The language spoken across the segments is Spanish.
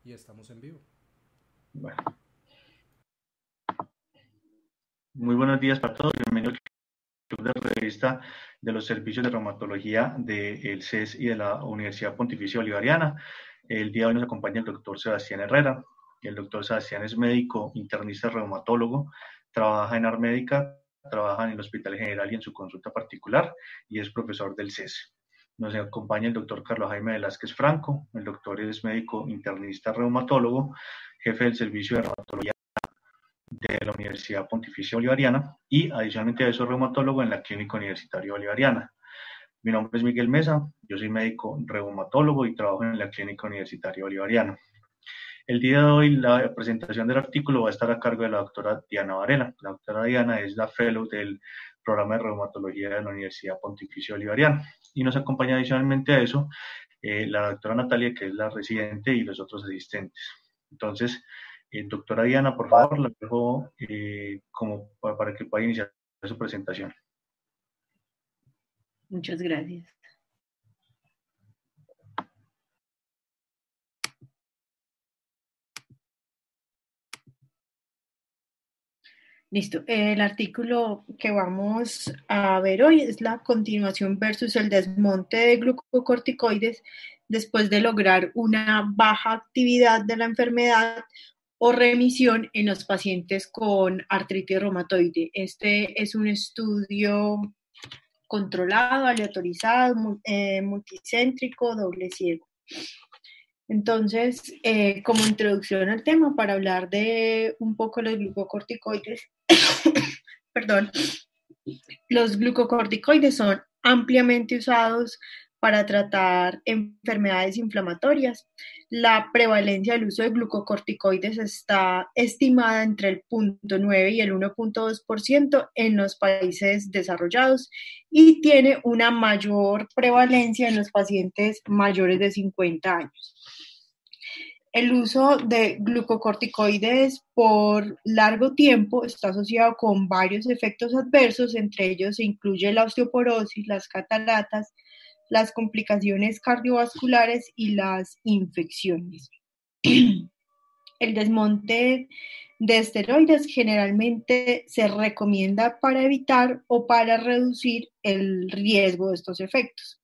Y estamos en vivo. Bueno. Muy buenos días para todos. Bienvenidos al Club de Revista de los Servicios de Reumatología del CES y de la Universidad Pontificia Bolivariana. El día de hoy nos acompaña el doctor Sebastián Herrera. El doctor Sebastián es médico, internista, reumatólogo, trabaja en Armédica, trabaja en el Hospital General y en su consulta particular y es profesor del CES. Nos acompaña el doctor Carlos Jaime Velázquez Franco. El doctor es médico, internista, reumatólogo, jefe del servicio de reumatología de la Universidad Pontificia Bolivariana y adicionalmente a eso reumatólogo en la Clínica Universitaria Bolivariana. Mi nombre es Miguel Mesa, yo soy médico reumatólogo y trabajo en la Clínica Universitaria Bolivariana. El día de hoy la presentación del artículo va a estar a cargo de la doctora Diana Varela. La doctora Diana es la fellow del programa de reumatología de la Universidad Pontificia Bolivariana y nos acompaña adicionalmente a eso la doctora Natalia, que es la residente, y los otros asistentes. Entonces, doctora Diana, por favor, la dejo como para que pueda iniciar su presentación. Muchas gracias. Listo. El artículo que vamos a ver hoy es la continuación versus el desmonte de glucocorticoides después de lograr una baja actividad de la enfermedad o remisión en los pacientes con artritis reumatoide. Este es un estudio controlado, aleatorizado, multicéntrico, doble ciego. Entonces, como introducción al tema, para hablar de un poco los glucocorticoides, perdón, los glucocorticoides son ampliamente usados para tratar enfermedades inflamatorias. La prevalencia del uso de glucocorticoides está estimada entre el 0.9 y el 1.2% en los países desarrollados y tiene una mayor prevalencia en los pacientes mayores de 50 años. El uso de glucocorticoides por largo tiempo está asociado con varios efectos adversos, entre ellos se incluye la osteoporosis, las cataratas, las complicaciones cardiovasculares y las infecciones. El desmonte de esteroides generalmente se recomienda para evitar o para reducir el riesgo de estos efectos.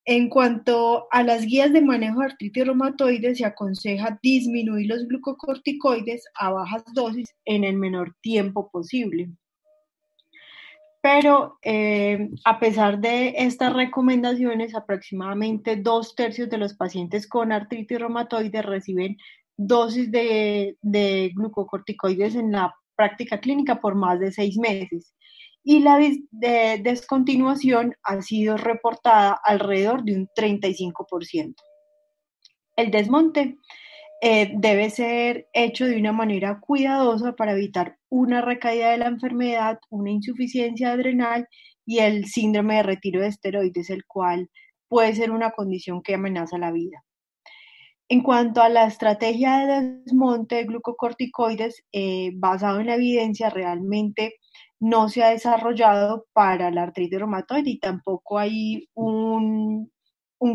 En cuanto a las guías de manejo de artritis reumatoide, se aconseja disminuir los glucocorticoides a bajas dosis en el menor tiempo posible. Pero a pesar de estas recomendaciones, aproximadamente 2/3 de los pacientes con artritis reumatoide reciben dosis de glucocorticoides en la práctica clínica por más de 6 meses. Y la descontinuación ha sido reportada alrededor de un 35%. El desmonte debe ser hecho de una manera cuidadosa para evitar una recaída de la enfermedad, una insuficiencia adrenal y el síndrome de retiro de esteroides, el cual puede ser una condición que amenaza la vida. En cuanto a la estrategia de desmonte de glucocorticoides, basado en la evidencia, realmente no se ha desarrollado para la artritis reumatoide y tampoco hay un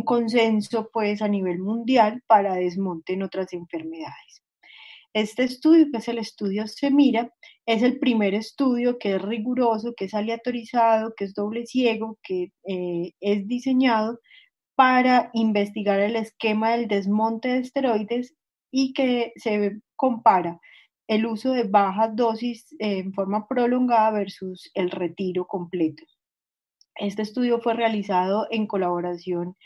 consenso pues a nivel mundial para desmonte en otras enfermedades. Este estudio, que es el estudio CEMIRA, es el primer estudio que es riguroso, que es aleatorizado, que es doble ciego, que es diseñado para investigar el esquema del desmonte de esteroides y que se compara el uso de bajas dosis en forma prolongada versus el retiro completo. Este estudio fue realizado en colaboración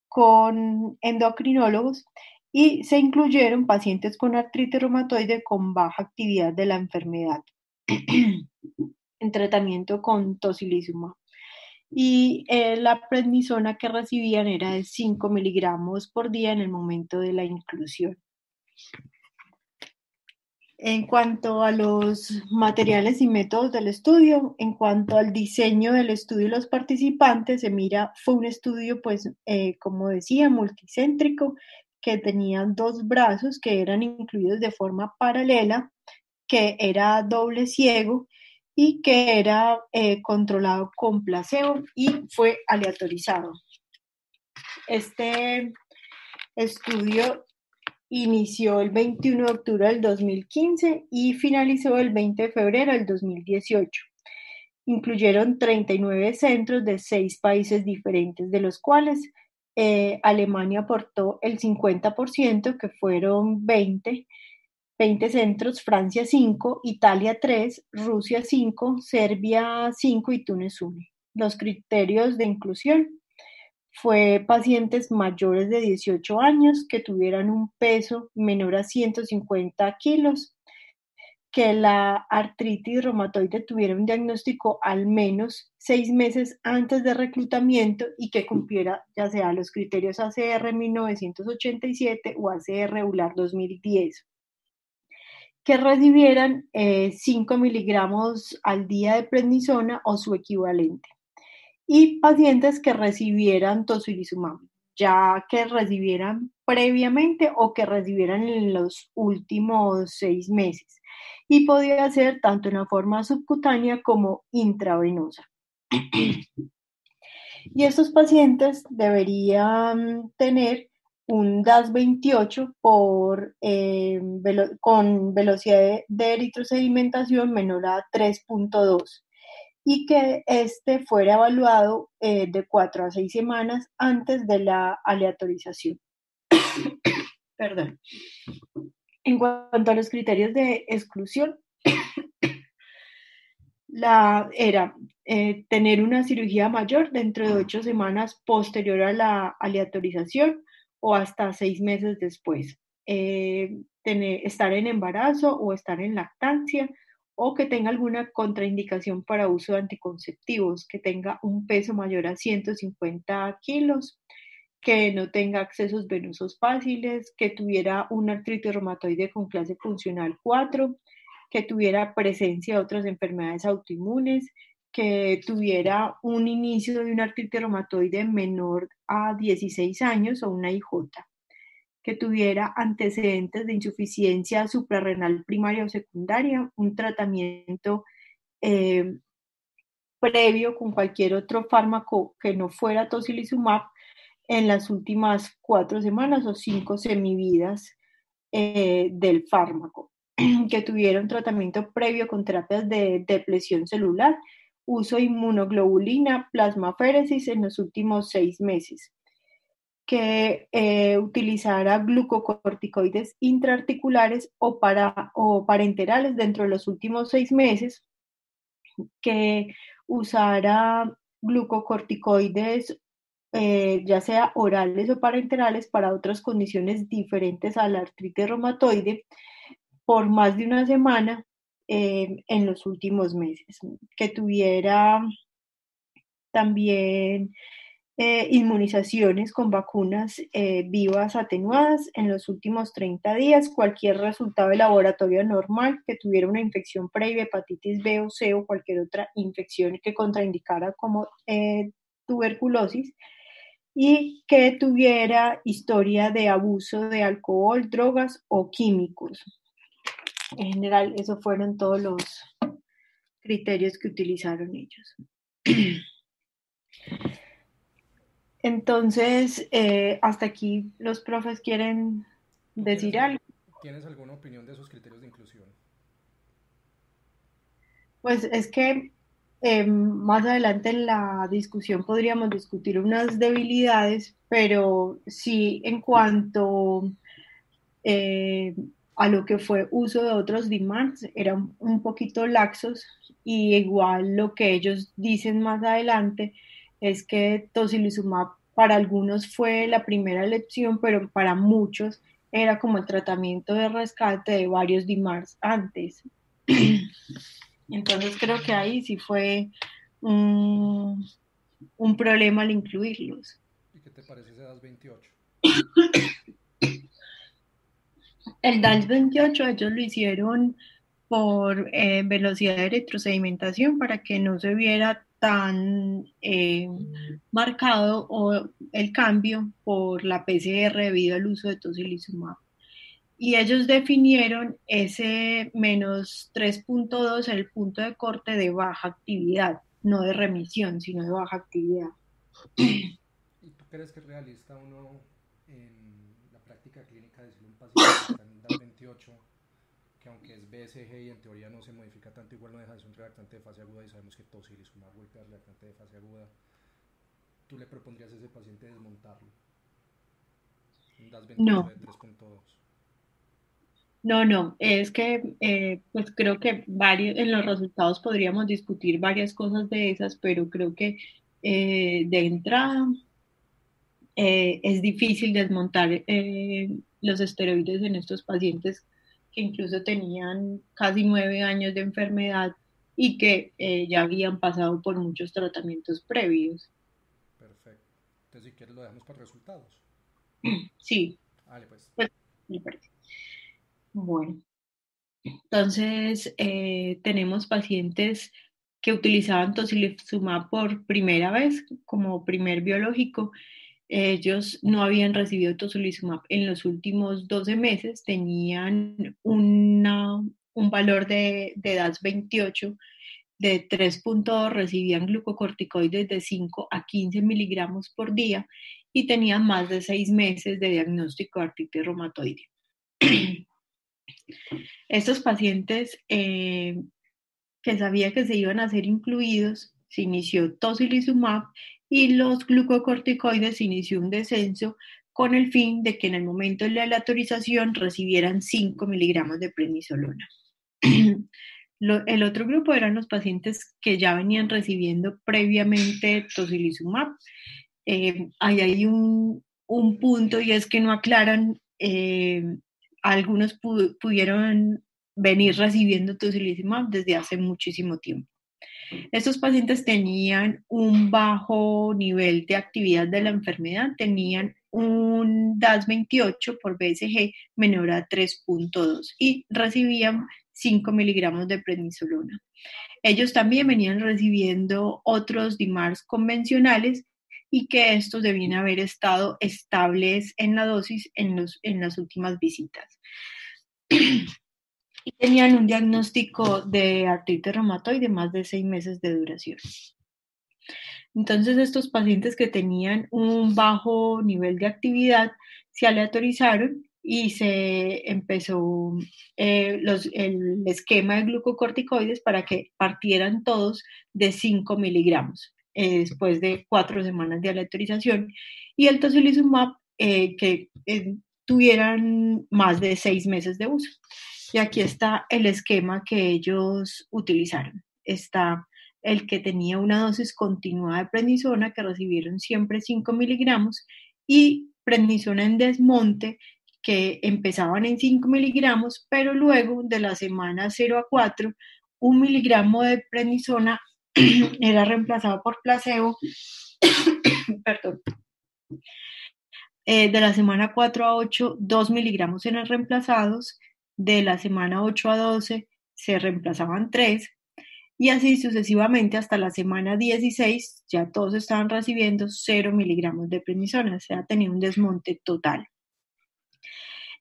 con endocrinólogos y se incluyeron pacientes con artritis reumatoide con baja actividad de la enfermedad en tratamiento con tocilizumab. Y la prednisona que recibían era de 5 miligramos por día en el momento de la inclusión. En cuanto a los materiales y métodos del estudio, en cuanto al diseño del estudio y los participantes, fue un estudio, pues, como decía, multicéntrico, que tenían 2 brazos que eran incluidos de forma paralela, que era doble ciego y que era controlado con placebo y fue aleatorizado. Este estudio inició el 21 de octubre del 2015 y finalizó el 20 de febrero del 2018. Incluyeron 39 centros de 6 países diferentes, de los cuales Alemania aportó el 50%, que fueron 20 centros, Francia 5, Italia 3, Rusia 5, Serbia 5 y Túnez 1. Los criterios de inclusión fue pacientes mayores de 18 años que tuvieran un peso menor a 150 kilos, que la artritis reumatoide tuviera un diagnóstico al menos 6 meses antes de reclutamiento y que cumpliera ya sea los criterios ACR 1987 o ACR ULAR 2010, que recibieran 5 miligramos al día de prednisona o su equivalente, y pacientes que recibieran tocilizumab, ya que recibieran previamente o que recibieran en los últimos 6 meses, y podía ser tanto en la forma subcutánea como intravenosa. Y estos pacientes deberían tener un DAS28 con velocidad de eritrosedimentación menor a 3.2 y que este fuera evaluado de 4 a 6 semanas antes de la aleatorización. Perdón. En cuanto a los criterios de exclusión, era tener una cirugía mayor dentro de 8 semanas posterior a la aleatorización o hasta 6 meses después. Estar en embarazo o estar en lactancia, o que tenga alguna contraindicación para uso de anticonceptivos, que tenga un peso mayor a 150 kilos, que no tenga accesos venosos fáciles, que tuviera una artritis reumatoide con clase funcional 4, que tuviera presencia de otras enfermedades autoinmunes, que tuviera un inicio de una artritis reumatoide menor a 16 años o una IJ, que tuviera antecedentes de insuficiencia suprarrenal primaria o secundaria, un tratamiento previo con cualquier otro fármaco que no fuera tocilizumab en las últimas 4 semanas o 5 semividas del fármaco, que tuviera un tratamiento previo con terapias de depresión celular, uso de inmunoglobulina, plasmaféresis en los últimos 6 meses, que utilizara glucocorticoides intraarticulares o parenterales dentro de los últimos 6 meses, que usara glucocorticoides ya sea orales o parenterales para otras condiciones diferentes a la artritis reumatoide por más de una semana en los últimos meses, que tuviera también inmunizaciones con vacunas vivas atenuadas en los últimos 30 días, cualquier resultado de laboratorio normal, que tuviera una infección previa, hepatitis B o C o cualquier otra infección que contraindicara como tuberculosis, y que tuviera historia de abuso de alcohol, drogas o químicos. En general, esos fueron todos los criterios que utilizaron ellos. Entonces, hasta aquí los profes quieren decir algo. ¿Tienes alguna opinión de esos criterios de inclusión? Pues es que más adelante en la discusión podríamos discutir unas debilidades, pero sí en cuanto a lo que fue uso de otros DMARDs, eran un poquito laxos, y igual lo que ellos dicen más adelante es que tocilizumab para algunos fue la primera elección, pero para muchos era como el tratamiento de rescate de varios DMARDs antes. Entonces creo que ahí sí fue un problema al incluirlos. ¿Y qué te parece ese DAS28? El DAS28 ellos lo hicieron por velocidad de retrosedimentación para que no se viera tan marcado o el cambio por la PCR debido al uso de tocilizumab. Y ellos definieron ese menos 3.2 el punto de corte de baja actividad, no de remisión, sino de baja actividad. ¿Y tú crees que es realista uno en la práctica práctica clínica decirle a un paciente que está en DAS 28, que aunque es BSG y en teoría no se modifica tanto, igual no deja de ser un reactante de fase aguda y sabemos que tocilizumab golpea al reactante de fase aguda, ¿tú le propondrías a ese paciente desmontarlo? Un DAS 28 No, de 3.2. no, es que pues creo que en los resultados podríamos discutir varias cosas de esas, pero creo que de entrada es difícil desmontar los esteroides en estos pacientes que incluso tenían casi 9 años de enfermedad y que ya habían pasado por muchos tratamientos previos. Perfecto. Entonces, si quieres, lo dejamos para resultados. Sí, Vale, pues. me parece. Bueno, entonces tenemos pacientes que utilizaban tocilizumab por primera vez como primer biológico. Ellos no habían recibido tocilizumab en los últimos 12 meses, tenían un valor de DAS 28 de 3.2, recibían glucocorticoides de 5 a 15 miligramos por día y tenían más de 6 meses de diagnóstico de artritis reumatoide. Estos pacientes que sabía que se iban a ser incluidos, se inició tocilizumab y los glucocorticoides inició un descenso con el fin de que en el momento de la aleatorización recibieran 5 miligramos de prednisolona. El otro grupo eran los pacientes que ya venían recibiendo previamente tocilizumab. Ahí hay un punto y es que no aclaran, algunos pudieron venir recibiendo tocilizumab desde hace muchísimo tiempo. Estos pacientes tenían un bajo nivel de actividad de la enfermedad, tenían un DAS 28 por BSG menor a 3.2 y recibían 5 miligramos de prednisolona. Ellos también venían recibiendo otros DIMARS convencionales y que estos debían haber estado estables en la dosis en las últimas visitas. Y tenían un diagnóstico de artritis reumatoide de más de 6 meses de duración. Entonces, estos pacientes que tenían un bajo nivel de actividad se aleatorizaron y se empezó el esquema de glucocorticoides para que partieran todos de 5 miligramos después de 4 semanas de aleatorización y el tocilizumab que tuvieran más de 6 meses de uso. Y aquí está el esquema que ellos utilizaron. Está el que tenía una dosis continuada de prednisona, que recibieron siempre 5 miligramos, y prednisona en desmonte, que empezaban en 5 miligramos, pero luego de la semana 0 a 4, 1 miligramo de prednisona era reemplazado por placebo, perdón. De la semana 4 a 8, 2 miligramos eran reemplazados, de la semana 8 a 12 se reemplazaban 3, y así sucesivamente hasta la semana 16 ya todos estaban recibiendo 0 miligramos de prednisona, o sea, tenía un desmonte total.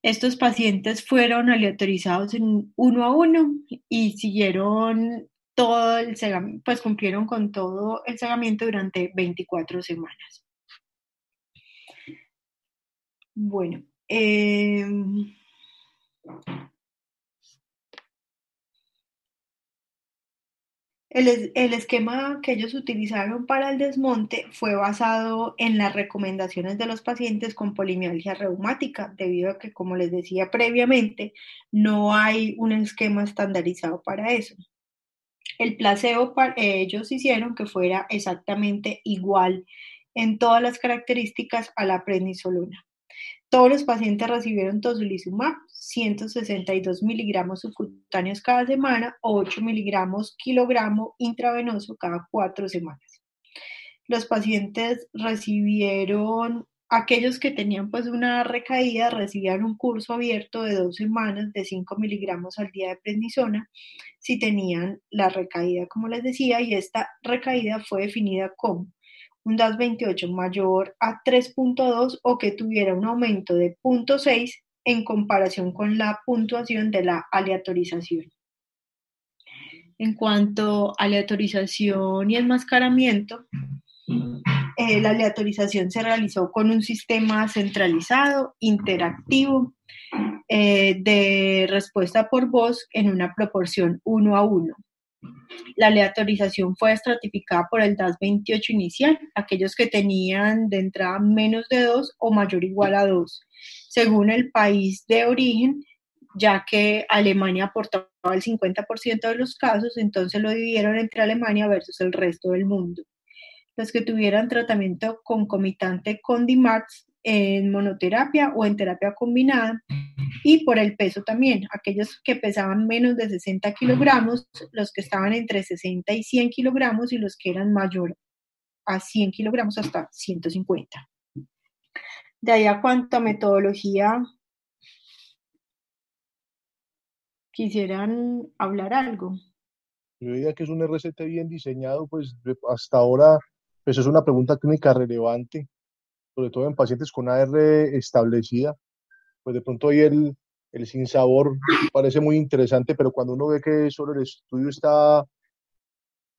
Estos pacientes fueron aleatorizados en 1 a 1 y siguieron todo el segamiento, pues cumplieron con todo el segamiento durante 24 semanas. Bueno, el esquema que ellos utilizaron para el desmonte fue basado en las recomendaciones de los pacientes con polimialgia reumática, debido a que, como les decía previamente, no hay un esquema estandarizado para eso. El placebo ellos hicieron que fuera exactamente igual en todas las características a la prednisolona. Todos los pacientes recibieron tocilizumab, 162 miligramos subcutáneos cada semana o 8 miligramos kilogramo intravenoso cada 4 semanas. Los pacientes recibieron, aquellos que tenían pues una recaída, recibían un curso abierto de 2 semanas de 5 miligramos al día de prednisona si tenían la recaída, como les decía, y esta recaída fue definida como un DAS 28 mayor a 3.2 o que tuviera un aumento de 0.6 en comparación con la puntuación de la aleatorización. En cuanto a aleatorización y enmascaramiento, la aleatorización se realizó con un sistema centralizado, interactivo, de respuesta por voz en una proporción 1:1. La aleatorización fue estratificada por el DAS 28 inicial, aquellos que tenían de entrada menos de 2 o mayor o igual a 2, según el país de origen, ya que Alemania aportaba el 50% de los casos, entonces lo dividieron entre Alemania versus el resto del mundo. Los que tuvieran tratamiento concomitante con DMARDs en monoterapia o en terapia combinada, y por el peso también, aquellos que pesaban menos de 60 kilogramos, los que estaban entre 60 y 100 kilogramos y los que eran mayor a 100 kilogramos hasta 150. De ahí a cuanto a metodología, ¿quisieran hablar algo? Yo diría que es un RCT bien diseñado, pues hasta ahora pues es una pregunta clínica relevante, sobre todo en pacientes con AR establecida. Pues de pronto ahí el sinsabor parece muy interesante, pero cuando uno ve que solo el estudio está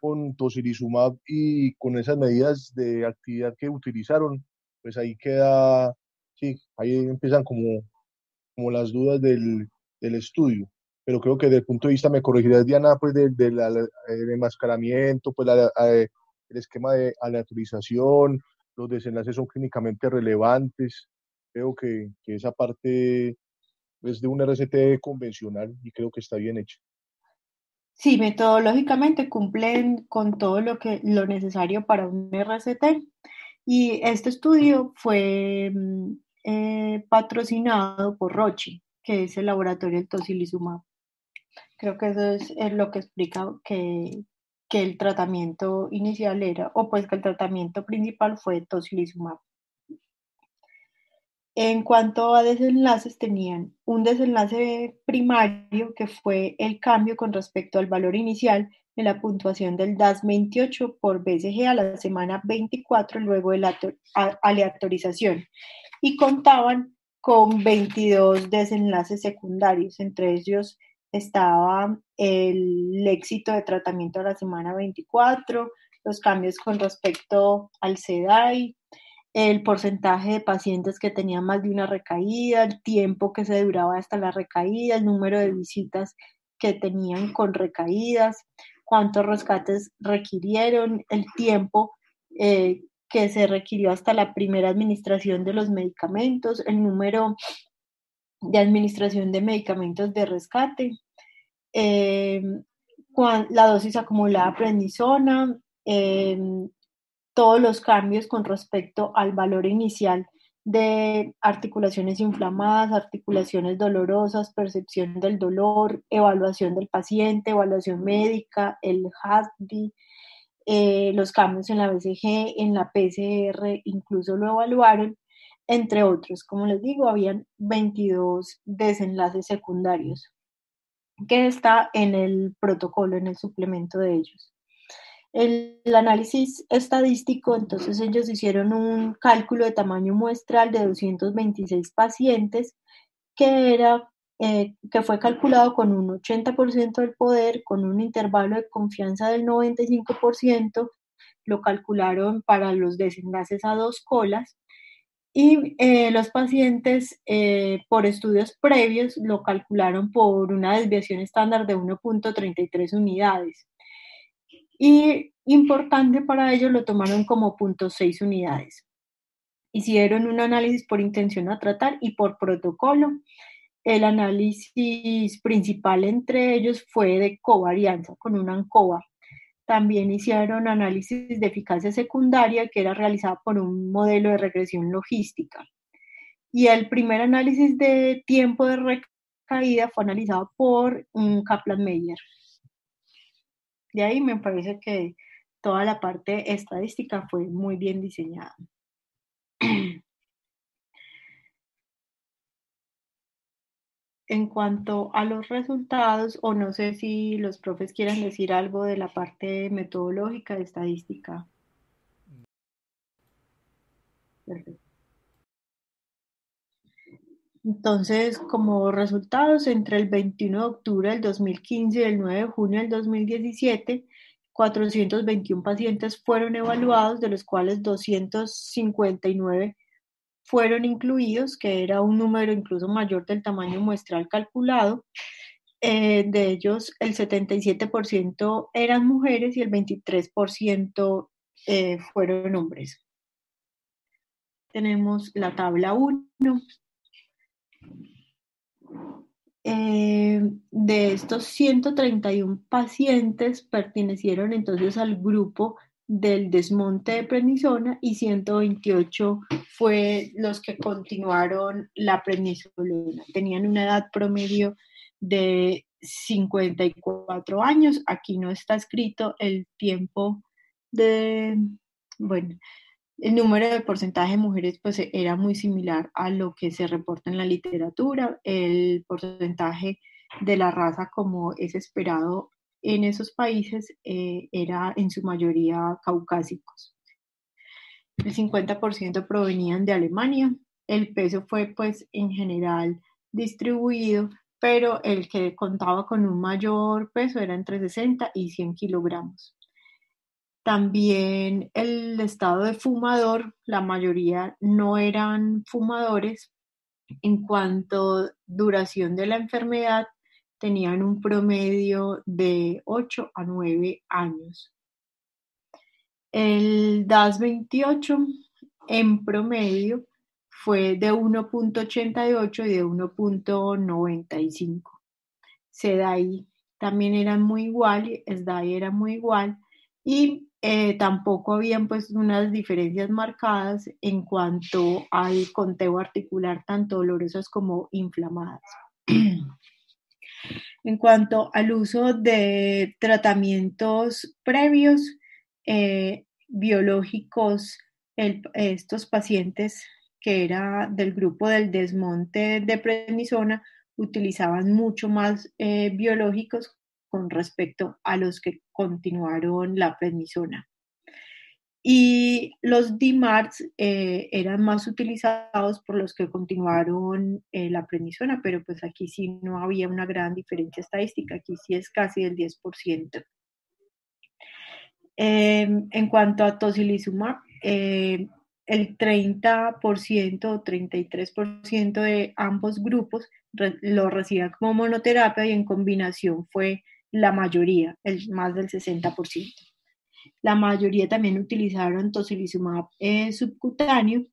con tocilizumab y con esas medidas de actividad que utilizaron, pues ahí queda, sí, ahí empiezan como las dudas del estudio. Pero creo que desde el punto de vista, me corregirás, Diana, pues del enmascaramiento, pues el esquema de aleatorización, los desenlaces son clínicamente relevantes. Creo que esa parte es de un RCT convencional y creo que está bien hecho. Sí, metodológicamente cumplen con todo lo necesario para un RCT. Y este estudio fue patrocinado por Roche, que es el laboratorio del tocilizumab. Creo que eso es lo que explica que el tratamiento inicial era, o pues que el tratamiento principal fue tocilizumab. En cuanto a desenlaces, tenían un desenlace primario que fue el cambio con respecto al valor inicial de la puntuación del DAS 28 por BCG a la semana 24 luego de la aleatorización, y contaban con 22 desenlaces secundarios. Entre ellos estaba el éxito de tratamiento a la semana 24, los cambios con respecto al CEDAI, el porcentaje de pacientes que tenían más de una recaída, el tiempo que se duraba hasta la recaída, el número de visitas que tenían con recaídas, cuántos rescates requirieron, el tiempo que se requirió hasta la primera administración de los medicamentos, el número de administración de medicamentos de rescate, la dosis acumulada prednisona, todos los cambios con respecto al valor inicial de articulaciones inflamadas, articulaciones dolorosas, percepción del dolor, evaluación del paciente, evaluación médica, el HASD, los cambios en la BCG, en la PCR, incluso lo evaluaron, entre otros. Como les digo, habían 22 desenlaces secundarios que está en el protocolo, en el suplemento de ellos. El análisis estadístico, entonces ellos hicieron un cálculo de tamaño muestral de 226 pacientes que fue calculado con un 80% del poder, con un intervalo de confianza del 95%, lo calcularon para los desenlaces a 2 colas, y los pacientes por estudios previos lo calcularon por una desviación estándar de 1.33 unidades. Y importante para ellos lo tomaron como 0.6 unidades. Hicieron un análisis por intención a tratar y por protocolo. El análisis principal entre ellos fue de covarianza con una ANCOVA. También hicieron análisis de eficacia secundaria, que era realizada por un modelo de regresión logística. Y el primer análisis de tiempo de recaída fue analizado por un Kaplan-Meier. De ahí me parece que toda la parte estadística fue muy bien diseñada. En cuanto a los resultados, o no sé si los profes quieran decir algo de la parte metodológica de estadística. Perfecto. Entonces, como resultados, entre el 21 de octubre del 2015 y el 9 de junio del 2017, 421 pacientes fueron evaluados, de los cuales 259 fueron incluidos, que era un número incluso mayor del tamaño muestral calculado. De ellos, el 77% eran mujeres y el 23% fueron hombres. Tenemos la tabla 1. De estos 131 pacientes pertenecieron entonces al grupo del desmonte de prednisona y 128 fue los que continuaron la prednisolona. Tenían una edad promedio de 54 años. Aquí no está escrito el tiempo bueno, el número de porcentaje de mujeres pues era muy similar a lo que se reporta en la literatura. El porcentaje de la raza, como es esperado en esos países, era en su mayoría caucásicos. El 50% provenían de Alemania. El peso fue pues en general distribuido, pero el que contaba con un mayor peso era entre 60 y 100 kilogramos. También el estado de fumador, la mayoría no eran fumadores. En cuanto a duración de la enfermedad, tenían un promedio de 8 a 9 años. El DAS28 en promedio fue de 1.88 y de 1.95. CDAI también eran muy igual, SDAI era muy igual, y tampoco habían pues unas diferencias marcadas en cuanto al conteo articular, tanto dolorosas como inflamadas. En cuanto al uso de tratamientos previos biológicos, estos pacientes que era del grupo del desmonte de prednisona utilizaban mucho más biológicos con respecto a los que continuaron la prednisona. Y los DMARDs eran más utilizados por los que continuaron la prednisona, pero pues aquí sí no había una gran diferencia estadística, aquí sí es casi del 10%. En cuanto a tocilizumab, el 30% o 33% de ambos grupos lo recibían como monoterapia y en combinación fue la mayoría, más del 60%. La mayoría también utilizaron tocilizumab subcutáneo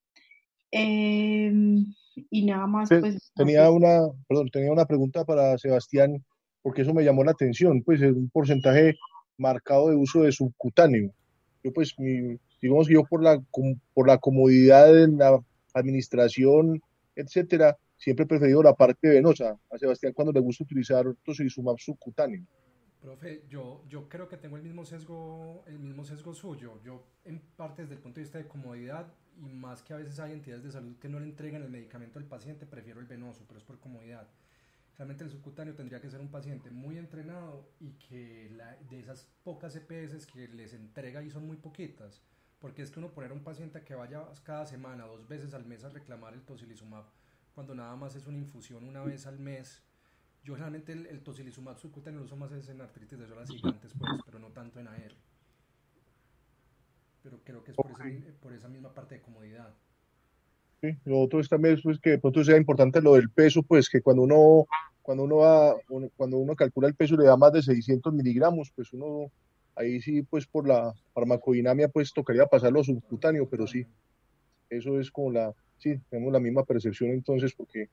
y nada más. Pues, tenía una pregunta para Sebastián, porque eso me llamó la atención, pues es un porcentaje marcado de uso de subcutáneo. Yo pues, digamos que yo por la comodidad de la administración, etcétera, siempre he preferido la parte venosa. A Sebastián cuando le gusta utilizar tocilizumab subcutáneo. Profe, yo creo que tengo el mismo sesgo suyo. Yo, en parte desde el punto de vista de comodidad, y más que a veces hay entidades de salud que no le entregan el medicamento al paciente, prefiero el venoso, pero es por comodidad. Realmente el subcutáneo tendría que ser un paciente muy entrenado y que de esas pocas EPS que les entrega y son muy poquitas, porque es que uno poner a un paciente a que vaya cada semana, 2 veces al mes a reclamar el tocilizumab, cuando nada más es una infusión una vez al mes. Yo generalmente el tocilizumab subcutáneo lo uso más en artritis de células gigantes, pues, pero no tanto en AR. Pero creo que es por esa misma parte de comodidad. Sí, lo otro es también pues, que de pronto sea importante lo del peso, pues que cuando uno calcula el peso y le da más de 600 miligramos, pues uno ahí sí, pues por la farmacodinamia, pues tocaría pasarlo a subcutáneo, pero sí, Totalmente. eso es sí, tenemos la misma percepción entonces, porque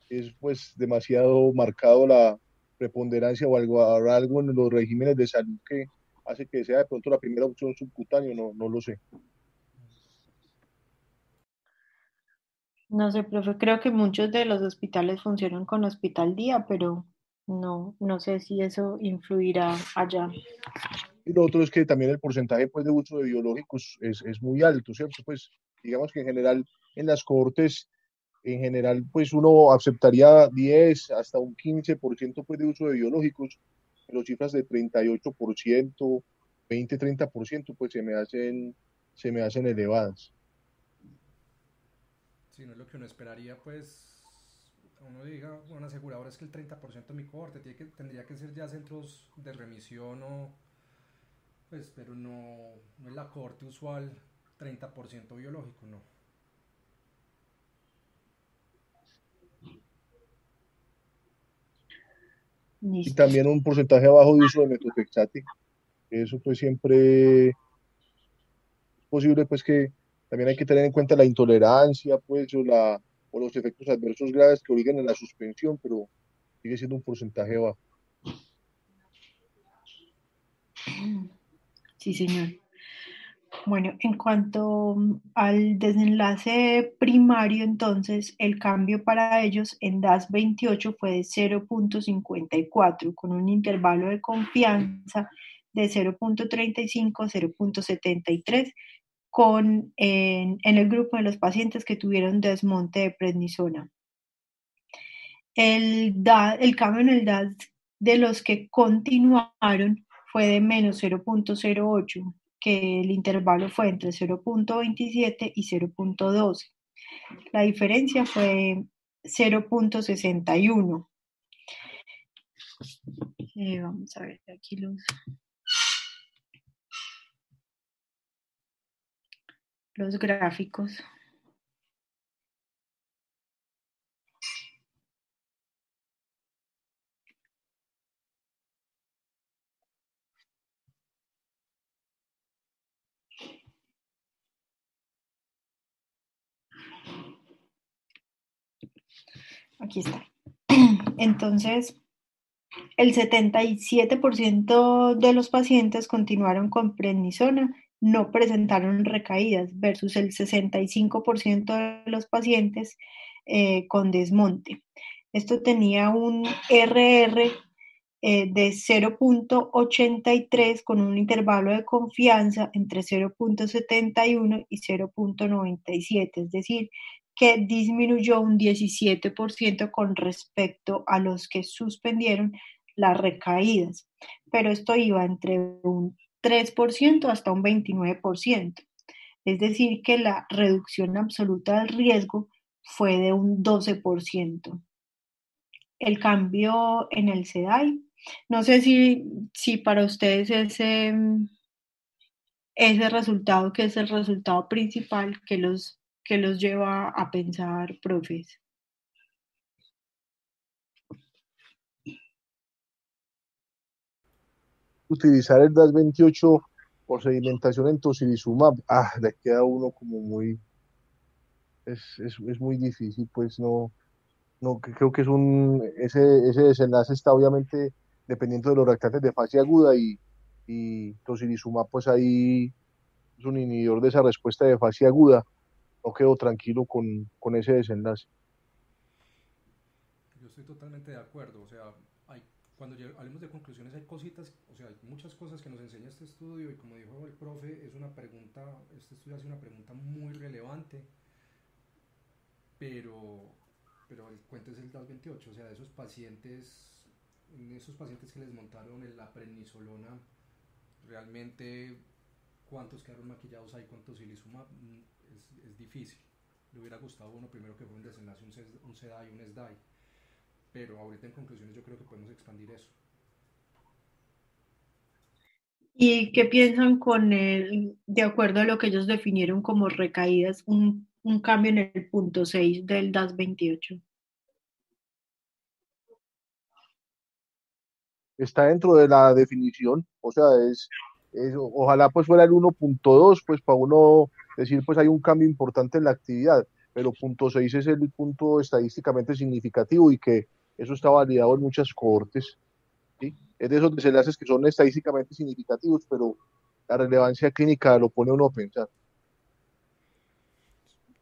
es pues demasiado marcado la preponderancia o algo, habrá algo en los regímenes de salud que hace que sea de pronto la primera opción subcutáneo, no lo sé. no sé, profe, creo que muchos de los hospitales funcionan con hospital día, pero no sé si eso influirá allá. Y lo otro es que también el porcentaje pues, de uso de biológicos es muy alto, ¿cierto? Pues digamos que en general en las cohortes, en general pues uno aceptaría 10 hasta un 15% pues, de uso de biológicos, pero cifras de 38%, 20-30% pues se me hacen elevadas. Si no es lo que uno esperaría, pues uno diga, bueno, aseguradora es que el 30% de mi cohorte tendría que ser ya centros de remisión Pues, pero no es la cohorte usual 30% biológico, no. Y Listo. también un porcentaje bajo de uso de methotrexate. Eso pues siempre es posible pues que también hay que tener en cuenta la intolerancia pues o los efectos adversos graves que origen en la suspensión, pero sigue siendo un porcentaje bajo. Sí, señor. Bueno, en cuanto al desenlace primario, entonces el cambio para ellos en DAS28 fue de 0.54, con un intervalo de confianza de 0.35 a 0.73, en el grupo de los pacientes que tuvieron desmonte de prednisona. El cambio en el DAS de los que continuaron fue de menos 0.08, que el intervalo fue entre 0.27 y 0.12. La diferencia fue 0.61. Vamos a ver aquí los gráficos. Aquí está. Entonces, el 77% de los pacientes continuaron con prednisona, no presentaron recaídas, versus el 65% de los pacientes con desmonte. Esto tenía un RR de 0.83 con un intervalo de confianza entre 0.71 y 0.97, es decir, que disminuyó un 17% con respecto a los que suspendieron las recaídas, pero esto iba entre un 3% hasta un 29%, es decir, que la reducción absoluta del riesgo fue de un 12%. El cambio en el SEDAI, no sé si para ustedes ese resultado, que es el resultado principal que los lleva a pensar, profes. Utilizar el DAS28 por sedimentación en tocilizumab, le queda a uno como muy, es muy difícil, pues no, creo que ese desenlace está obviamente dependiendo de los reactantes de fase aguda y tocilizumab pues ahí es un inhibidor de esa respuesta de fase aguda. No quedo tranquilo con ese desenlace. Yo estoy totalmente de acuerdo, o sea, cuando hablemos de conclusiones hay cositas, o sea, hay muchas cosas que nos enseña este estudio y como dijo el profe, es una pregunta, este estudio hace una pregunta muy relevante, pero, pero el cuento es el DAS28, o sea, esos pacientes que les montaron la prednisolona, realmente cuántos quedaron maquillados ahí con tocilizumab, es difícil. Le hubiera gustado uno primero que fue un desenlace, un SEDAI y un SDAI, pero ahorita en conclusiones yo creo que podemos expandir eso. ¿Y qué piensan de acuerdo a lo que ellos definieron como recaídas, un cambio en el punto 6 del DAS28? Está dentro de la definición, o sea, ojalá pues fuera el 1.2, pues para uno decir pues hay un cambio importante en la actividad, pero punto 6 es el punto estadísticamente significativo y que eso está validado en muchas cohortes, ¿sí? Es de esos desenlaces que son estadísticamente significativos, pero la relevancia clínica lo pone uno a pensar.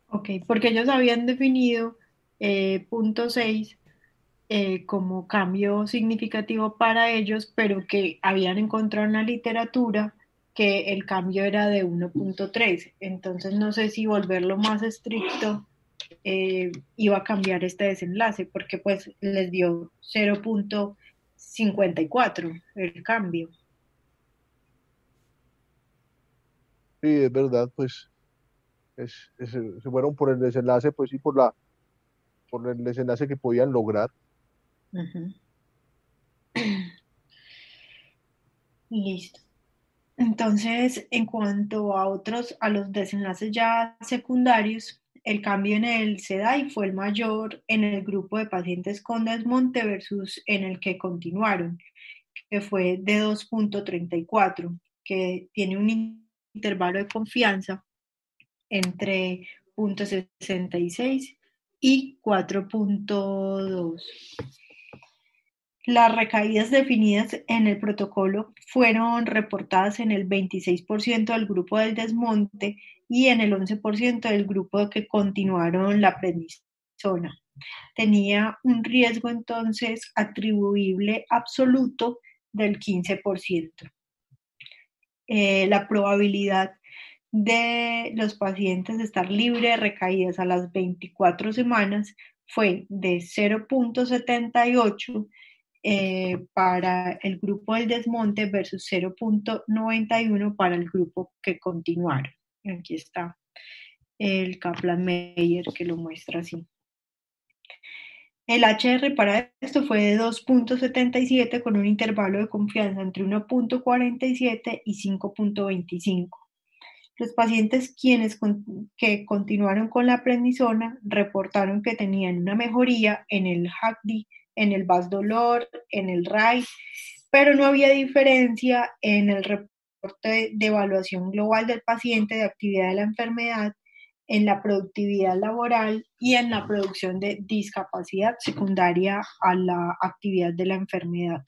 Ok, porque ellos habían definido punto 6 como cambio significativo para ellos, pero que habían encontrado en la literatura que el cambio era de 1.3. Entonces no sé si volverlo más estricto iba a cambiar este desenlace, porque pues les dio 0.54 el cambio. Sí, es verdad, pues se fueron por el desenlace, pues sí, por el desenlace que podían lograr. Uh -huh. Listo. Entonces, en cuanto a los desenlaces ya secundarios, el cambio en el SEDAI fue el mayor en el grupo de pacientes con desmonte versus en el que continuaron, que fue de 2,34, que tiene un intervalo de confianza entre 0,66 y 4,2. Las recaídas definidas en el protocolo fueron reportadas en el 26% del grupo del desmonte y en el 11% del grupo que continuaron la prednisona. Tenía un riesgo entonces atribuible absoluto del 15%. La probabilidad de los pacientes de estar libre de recaídas a las 24 semanas fue de 0,78 para el grupo del desmonte versus 0,91 para el grupo que continuaron. Aquí está el Kaplan-Meier que lo muestra así. El HR para esto fue de 2,77 con un intervalo de confianza entre 1,47 y 5,25. Los pacientes que continuaron con la prednisona reportaron que tenían una mejoría en el HAQ-DI, en el VAS dolor, en el RAI, pero no había diferencia en el reporte de evaluación global del paciente de actividad de la enfermedad, en la productividad laboral y en la producción de discapacidad secundaria a la actividad de la enfermedad.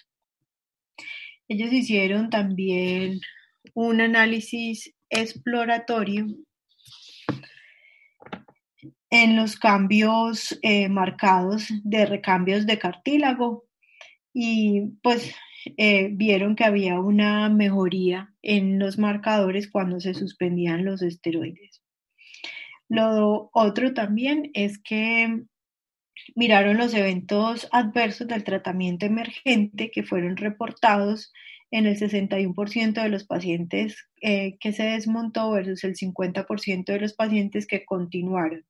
Ellos hicieron también un análisis exploratorio en los cambios marcados de recambios de cartílago y pues vieron que había una mejoría en los marcadores cuando se suspendían los esteroides. Lo otro también es que miraron los eventos adversos del tratamiento emergente que fueron reportados en el 61% de los pacientes que se desmontó versus el 50% de los pacientes que continuaron.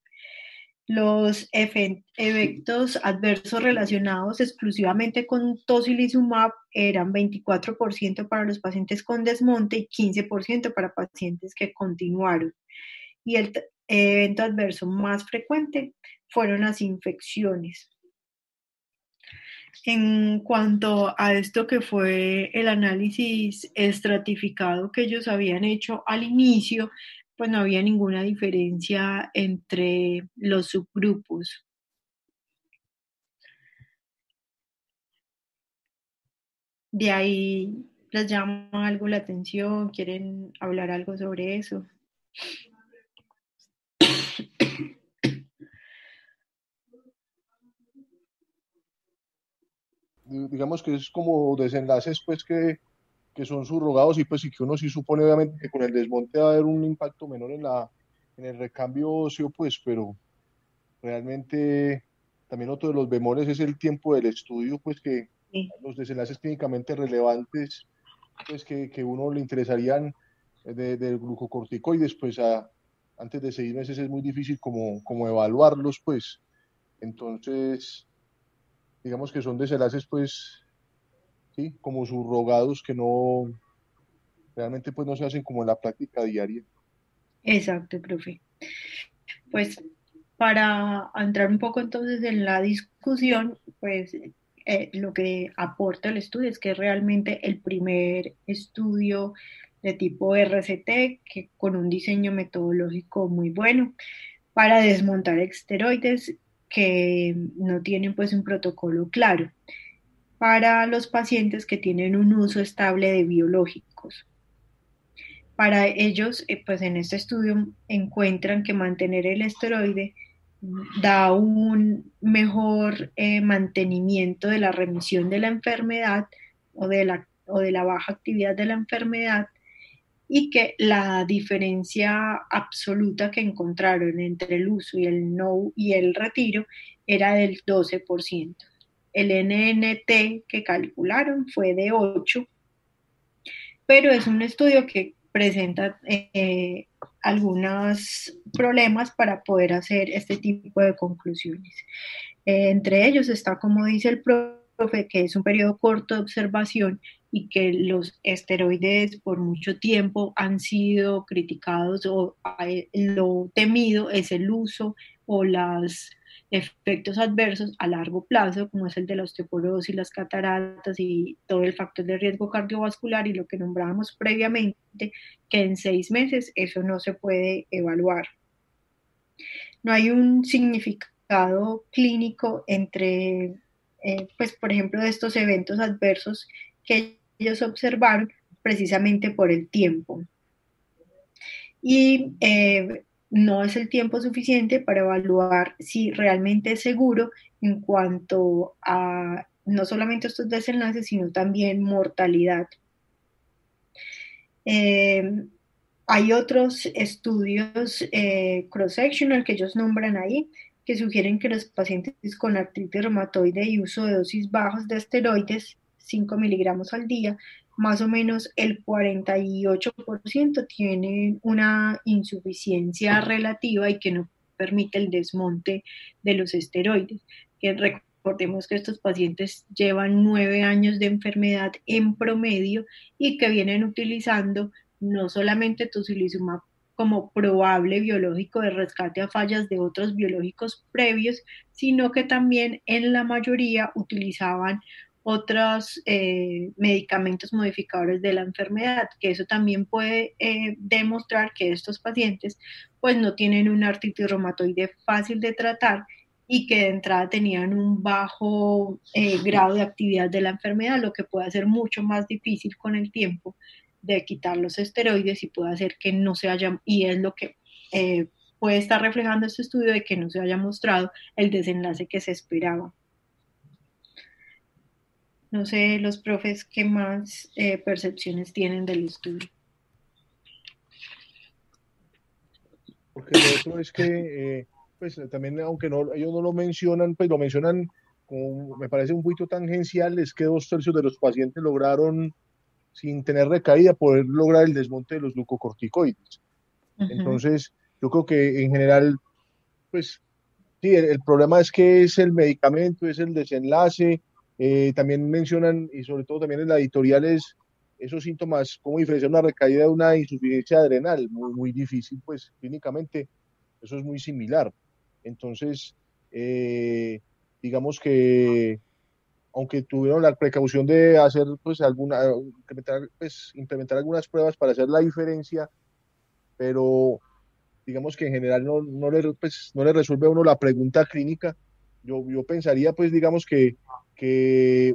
Los efectos adversos relacionados exclusivamente con tocilizumab eran 24% para los pacientes con desmonte y 15% para pacientes que continuaron. Y el evento adverso más frecuente fueron las infecciones. En cuanto a esto que fue el análisis estratificado que ellos habían hecho al inicio, pues no había ninguna diferencia entre los subgrupos. De ahí les llama algo la atención, quieren hablar algo sobre eso. Digamos que es como desenlaces pues que son subrogados y pues y que uno sí supone obviamente que con el desmonte va a haber un impacto menor en el recambio óseo, pues, pero realmente también otro de los bemoles es el tiempo del estudio, pues que Sí. los desenlaces clínicamente relevantes, pues que uno le interesarían del glucocorticoides, pues antes de 6 meses es muy difícil como evaluarlos, pues. Entonces, digamos que son desenlaces, pues, sí, como subrogados que no, realmente pues no se hacen como en la práctica diaria. Exacto, profe. Pues para entrar un poco entonces en la discusión, pues lo que aporta el estudio es que es realmente el primer estudio de tipo RCT que con un diseño metodológico muy bueno para desmontar esteroides que no tienen pues un protocolo claro para los pacientes que tienen un uso estable de biológicos. Para ellos, pues en este estudio encuentran que mantener el esteroide da un mejor mantenimiento de la remisión de la enfermedad o de la baja actividad de la enfermedad y que la diferencia absoluta que encontraron entre el uso y el no y el retiro era del 12%. El NNT que calcularon fue de 8, pero es un estudio que presenta algunos problemas para poder hacer este tipo de conclusiones. Entre ellos está, como dice el profe, que es un periodo corto de observación y que los esteroides por mucho tiempo han sido criticados o lo temido es el uso o los efectos adversos a largo plazo, como es el de la osteoporosis, las cataratas y todo el factor de riesgo cardiovascular y lo que nombrábamos previamente, que en 6 meses eso no se puede evaluar. No hay un significado clínico entre, pues, por ejemplo, de estos eventos adversos que ellos observaron precisamente por el tiempo. Y no es el tiempo suficiente para evaluar si realmente es seguro en cuanto a no solamente estos desenlaces, sino también mortalidad. Hay otros estudios cross-sectional que ellos nombran ahí, que sugieren que los pacientes con artritis reumatoide y uso de dosis bajas de esteroides, 5 miligramos al día, más o menos el 48% tienen una insuficiencia relativa y que no permite el desmonte de los esteroides. Que recordemos que estos pacientes llevan 9 años de enfermedad en promedio y que vienen utilizando no solamente tocilizumab como probable biológico de rescate a fallas de otros biológicos previos, sino que también en la mayoría utilizaban otros medicamentos modificadores de la enfermedad, que eso también puede demostrar que estos pacientes pues no tienen una artritis reumatoide fácil de tratar y que de entrada tenían un bajo grado de actividad de la enfermedad, lo que puede hacer mucho más difícil con el tiempo de quitar los esteroides y puede hacer que no se haya, y es lo que puede estar reflejando este estudio de que no se haya mostrado el desenlace que se esperaba. No sé, los profes, ¿qué más percepciones tienen del estudio? Porque lo otro es que, pues también, aunque no, ellos no lo mencionan, pues lo mencionan como, me parece un poquito tangencial, es que 2/3 de los pacientes lograron, sin tener recaída, poder lograr el desmonte de los glucocorticoides. Entonces, yo creo que en general, pues sí, el problema es que es el medicamento, es el desenlace. También mencionan, y sobre todo también en la editorial, es esos síntomas, cómo diferenciar una recaída de una insuficiencia adrenal, muy, muy difícil, pues clínicamente eso es muy similar. Entonces, digamos que aunque tuvieron la precaución de hacer, pues, implementar algunas pruebas para hacer la diferencia, pero digamos que en general no le resuelve a uno la pregunta clínica. Yo pensaría, pues, digamos que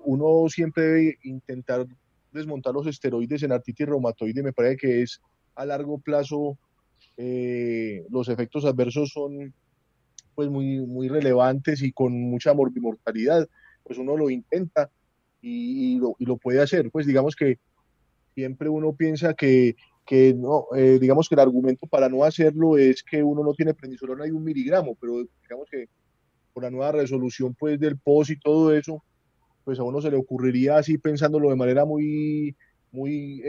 uno siempre debe intentar desmontar los esteroides en artritis reumatoide. Me parece que es a largo plazo, los efectos adversos son pues muy, muy relevantes y con mucha mortalidad. Pues uno lo intenta y lo puede hacer. Pues digamos que siempre uno piensa que no, digamos que el argumento para no hacerlo es que uno no tiene prednisolona y 1 miligramo, pero digamos que por la nueva resolución pues del POS y todo eso, pues a uno se le ocurriría así pensándolo de manera muy, muy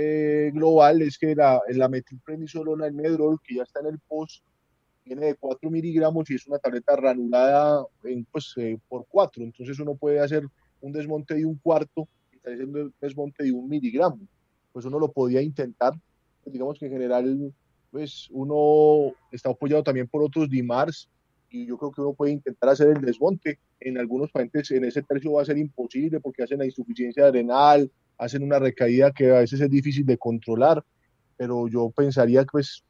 global, es que la metilprednisolona, el Medrol, que ya está en el POS, viene de 4 miligramos y es una tableta ranulada por 4. Entonces uno puede hacer un desmonte de 1/4 y está haciendo un desmonte de 1 miligramo. Pues uno lo podía intentar. Pues digamos que en general, pues uno está apoyado también por otros DIMARS y yo creo que uno puede intentar hacer el desmonte. En algunos pacientes en ese tercio va a ser imposible porque hacen la insuficiencia adrenal, hacen una recaída que a veces es difícil de controlar, pero yo pensaría que pues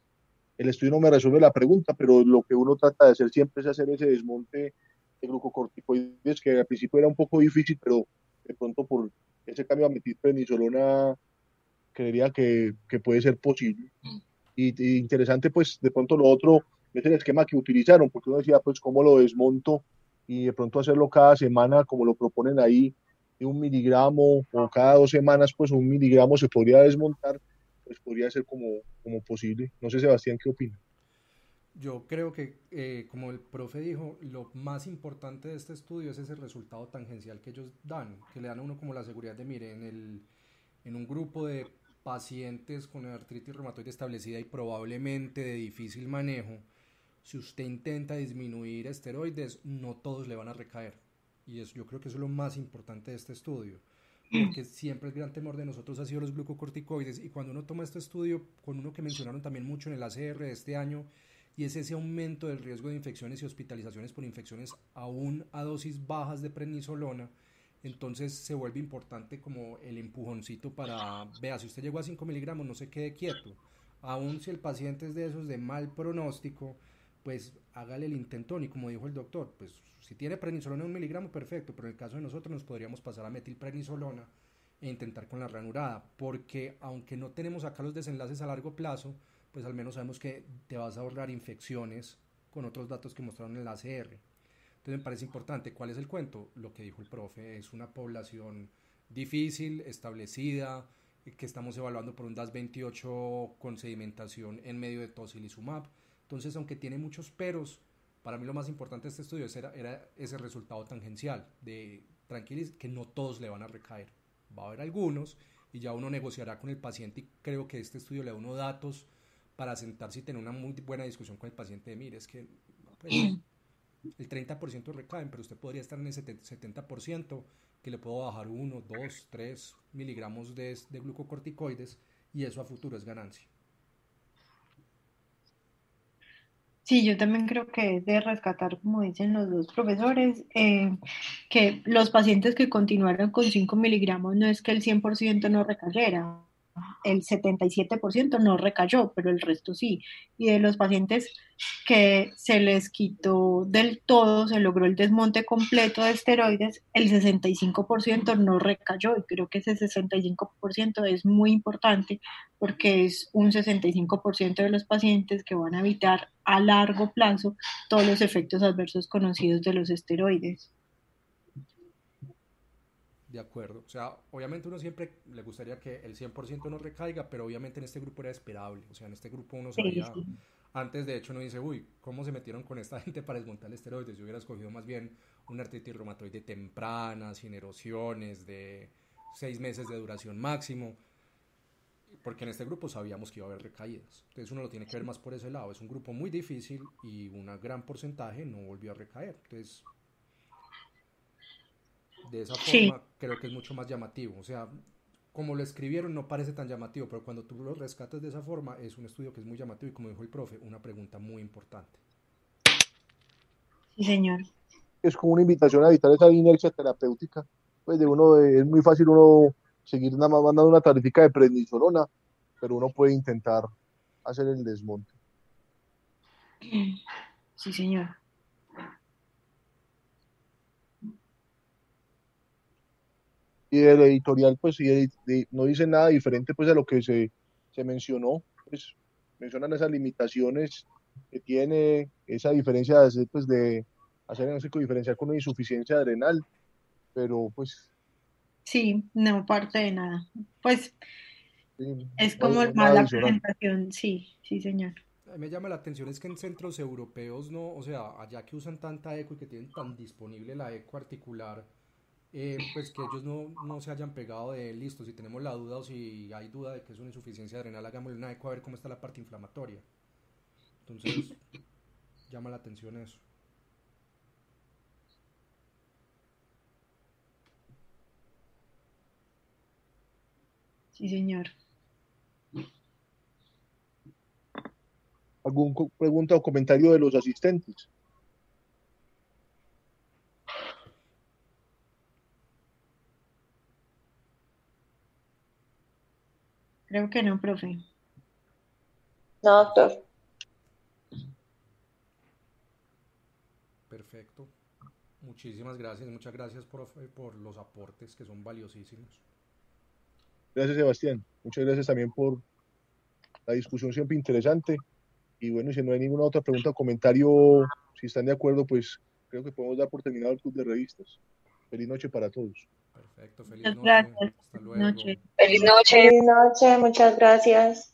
el estudio no me resuelve la pregunta, pero lo que uno trata de hacer siempre es hacer ese desmonte de glucocorticoides, que al principio era un poco difícil, pero de pronto por ese cambio a metilprednisolona creería que puede ser posible. Y interesante, pues, de pronto lo otro es el esquema que utilizaron, porque uno decía, pues, cómo lo desmonto y de pronto hacerlo cada semana, como lo proponen ahí, de 1 miligramo, o cada 2 semanas, pues, 1 miligramo se podría desmontar, pues podría ser como posible. No sé, Sebastián, ¿qué opina? Yo creo que, como el profe dijo, lo más importante de este estudio es ese resultado tangencial que ellos dan, que le dan a uno como la seguridad de, mire, en un grupo de pacientes con artritis reumatoide establecida y probablemente de difícil manejo, si usted intenta disminuir esteroides, no todos le van a recaer. Y eso, yo creo que eso es lo más importante de este estudio. porque siempre el gran temor de nosotros ha sido los glucocorticoides, y cuando uno toma este estudio con uno que mencionaron también mucho en el ACR de este año, y es ese aumento del riesgo de infecciones y hospitalizaciones por infecciones aún a dosis bajas de prednisolona, entonces se vuelve importante como el empujoncito para, vea, si usted llegó a 5 miligramos, no se quede quieto, aún si el paciente es de esos de mal pronóstico, pues hágale el intentón, y como dijo el doctor, pues si tiene prednisolona 1 miligramo, perfecto, pero en el caso de nosotros nos podríamos pasar a metilprednisolona e intentar con la ranurada, porque aunque no tenemos acá los desenlaces a largo plazo, pues al menos sabemos que te vas a ahorrar infecciones con otros datos que mostraron en el ACR. Entonces me parece importante. ¿Cuál es el cuento? Lo que dijo el profe, es una población difícil, establecida, que estamos evaluando por un DAS28 con sedimentación en medio de tocilizumab. Entonces, aunque tiene muchos peros, para mí lo más importante de este estudio era ese resultado tangencial de tranquilizar, que no todos le van a recaer. Va a haber algunos y ya uno negociará con el paciente, y creo que este estudio le da unos datos para sentarse y tener una muy buena discusión con el paciente de, mire, es que pues, el 30% recaen, pero usted podría estar en ese 70% que le puedo bajar 1, 2, 3 miligramos de glucocorticoides, y eso a futuro es ganancia. Sí, yo también creo que es de rescatar, como dicen los dos profesores, que los pacientes que continuaron con 5 miligramos no es que el 100% no recayera, el 77% no recayó, pero el resto sí. Y de los pacientes que se les quitó del todo, se logró el desmonte completo de esteroides, el 65% no recayó, y creo que ese 65% es muy importante porque es un 65% de los pacientes que van a evitar a largo plazo todos los efectos adversos conocidos de los esteroides. De acuerdo, o sea, obviamente uno siempre le gustaría que el 100% no recaiga, pero obviamente en este grupo era esperable, o sea, en este grupo uno Sí, sabía, sí. antes de hecho uno dice, uy, ¿cómo se metieron con esta gente para desmontar el esteroides? Yo hubiera escogido más bien una artritis reumatoide temprana, sin erosiones, de 6 meses de duración máximo, porque en este grupo sabíamos que iba a haber recaídas. Entonces uno lo tiene que ver más por ese lado, es un grupo muy difícil y un gran porcentaje no volvió a recaer, entonces de esa Sí, forma creo que es mucho más llamativo. O sea, como lo escribieron no parece tan llamativo, pero cuando tú lo rescatas de esa forma es un estudio que es muy llamativo, y como dijo el profe, una pregunta muy importante. sí, señor. Es como una invitación a evitar esa inercia terapéutica, pues de uno, es muy fácil uno seguir nada más mandando una tarifica de prednisolona, pero uno puede intentar hacer el desmonte. Sí, señor. Y el editorial, pues, no dice nada diferente, pues, a lo que se mencionó, pues, mencionan esas limitaciones que tiene, esa diferencia de hacer, pues, de hacer diagnóstico diferencial con una insuficiencia adrenal, pero, pues, Sí, no parte de nada. Pues sí, es no hay como más nada la adicional. presentación, sí, sí, señor. A mí me llama la atención es que en centros europeos no, o sea, allá que usan tanta eco y que tienen tan disponible la eco articular, pues que ellos no se hayan pegado de listo, si tenemos la duda o si hay duda de que es una insuficiencia adrenal, hagámosle una eco a ver cómo está la parte inflamatoria. Entonces, llama la atención eso. Sí, señor. Pregunta o comentario de los asistentes? Creo que no, profe. No, doctor. Perfecto. Muchísimas gracias, muchas gracias por los aportes que son valiosísimos. Gracias, Sebastián. Muchas gracias también por la discusión siempre interesante. Y bueno, si no hay ninguna otra pregunta o comentario, si están de acuerdo, pues creo que podemos dar por terminado el club de revistas. Feliz noche para todos. Perfecto, feliz Muchas noche, gracias. hasta Buenas luego. noches. Feliz noche, muchas gracias.